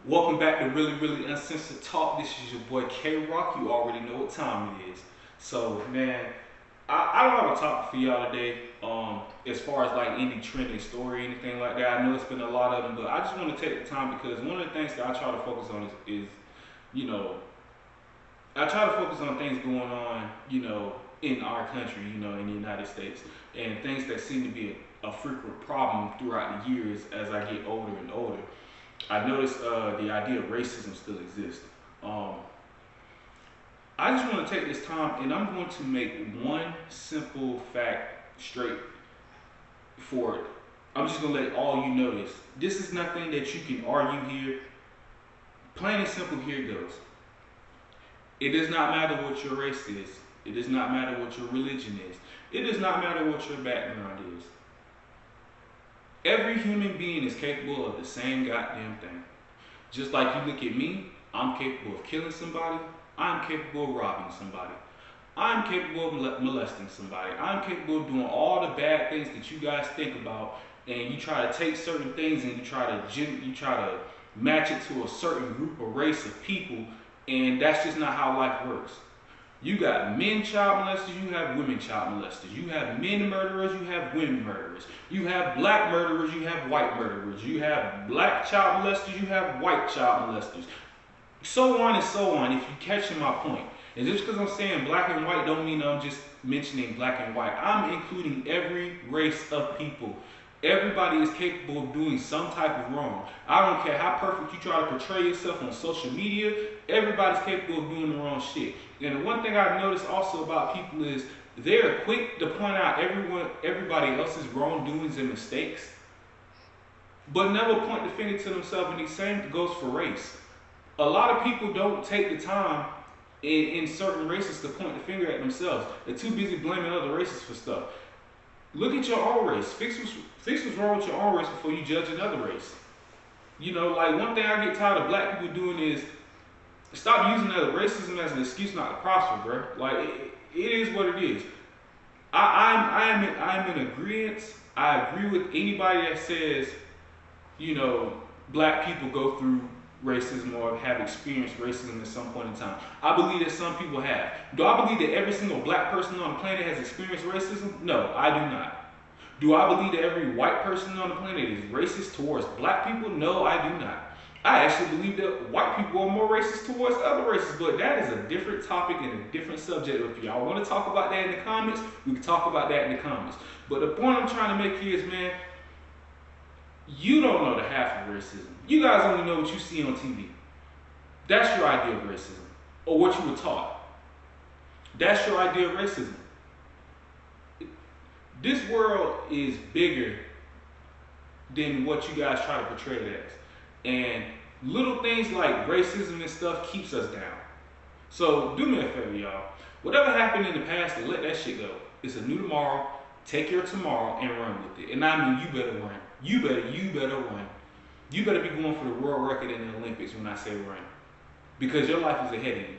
Welcome back to Really Uncensored Talk. This is your boy K Rock. You already know what time it is. So, man, I don't have a topic for y'all today. As far as like any trending story, anything like that. I know it's been a lot of them, but I just want to take the time because one of the things that I try to focus on is you know, I try to focus on things going on, in our country, in the United States, and things that seem to be a frequent problem throughout the years as I get older and older. I noticed the idea of racism still exists. Um, I just want to take this time and I'm going to make one simple fact straight forward. I'm just going to let all you know this. This is nothing that you can argue here. Plain and simple, here it goes. It does not matter what your race is. It does not matter what your religion is. It does not matter what your background is. Every human being is capable of the same goddamn thing. Just like you look at me, I'm capable of killing somebody. I'm capable of robbing somebody. I'm capable of molesting somebody. I'm capable of doing all the bad things that you guys think about, and you try to take certain things and you try to match it to a certain group or race of people, and that's just not how life works. You got men child molesters, you have women child molesters. You have men murderers, you have women murderers. You have black murderers, you have white murderers. You have black child molesters, you have white child molesters. So on and so on, if you catching my point. And just because I'm saying black and white don't mean I'm just mentioning black and white. I'm including every race of people. Everybody is capable of doing some type of wrong. I don't care how perfect you try to portray yourself on social media, everybody's capable of doing the wrong shit. And the one thing I've noticed also about people is they're quick to point out everybody else's wrongdoings and mistakes, but never point the finger to themselves, and the same goes for race. A lot of people don't take the time in certain races to point the finger at themselves. They're too busy blaming other races for stuff. Look at your own race. Fix what's wrong with your own race before you judge another race. Like one thing I get tired of black people doing is stop using that racism as an excuse not to prosper, bro. Like it is what it is. I'm in agreement. I agree with anybody that says, you know, black people go through racism or have experienced racism at some point in time. I believe that some people have. Do I believe that every single black person on the planet has experienced racism? No, I do not. Do I believe that every white person on the planet is racist towards black people? No, I do not. I actually believe that white people are more racist towards other races, but that is a different topic and a different subject. If y'all want to talk about that in the comments, we can talk about that in the comments. But the point I'm trying to make here is, man, you don't know the half of racism. You guys only know what you see on TV. That's your idea of racism, or what you were taught. That's your idea of racism. This world is bigger than what you guys try to portray it as. And little things like racism and stuff keeps us down. So do me a favor, y'all. Whatever happened in the past, let that shit go. It's a new tomorrow. Take your tomorrow and run with it. And I mean, you better run. You better run. You better be going for the world record in the Olympics when I say run. Because your life is ahead of you.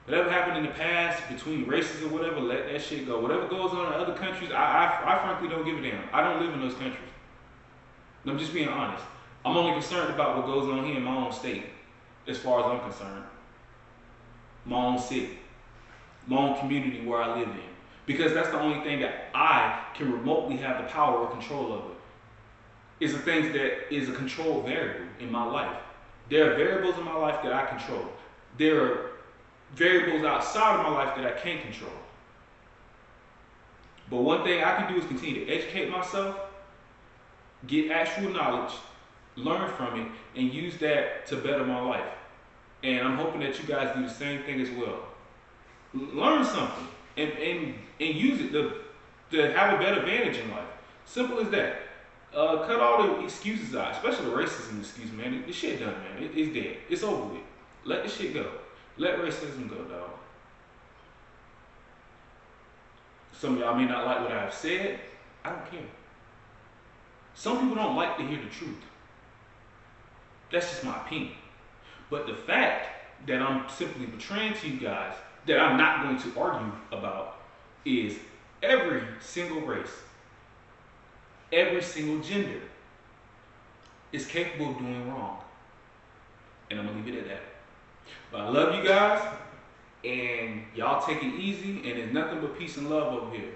Whatever happened in the past between races or whatever, let that shit go. Whatever goes on in other countries, I frankly don't give a damn. I don't live in those countries. I'm just being honest. I'm only concerned about what goes on here in my own state, as far as I'm concerned. My own city, my own community where I live in. Because that's the only thing that I can remotely have the power or control over. Is the things that is a control variable in my life. There are variables in my life that I control. There are variables outside of my life that I can't control. But one thing I can do is continue to educate myself, get actual knowledge, learn from it, and use that to better my life. And I'm hoping that you guys do the same thing as well. Learn something and use it to have a better advantage in life. Simple as that. Cut all the excuses out, especially the racism excuse, man. This shit done, man. It's dead. It's over with. Let the shit go. Let racism go, dog. Some of y'all may not like what I've said. I don't care. Some people don't like to hear the truth. That's just my opinion. But the fact that I'm simply portraying to you guys that I'm not going to argue about is every single race, every single gender is capable of doing wrong. And I'm gonna leave it at that. But I love you guys, and y'all take it easy, and there's nothing but peace and love over here.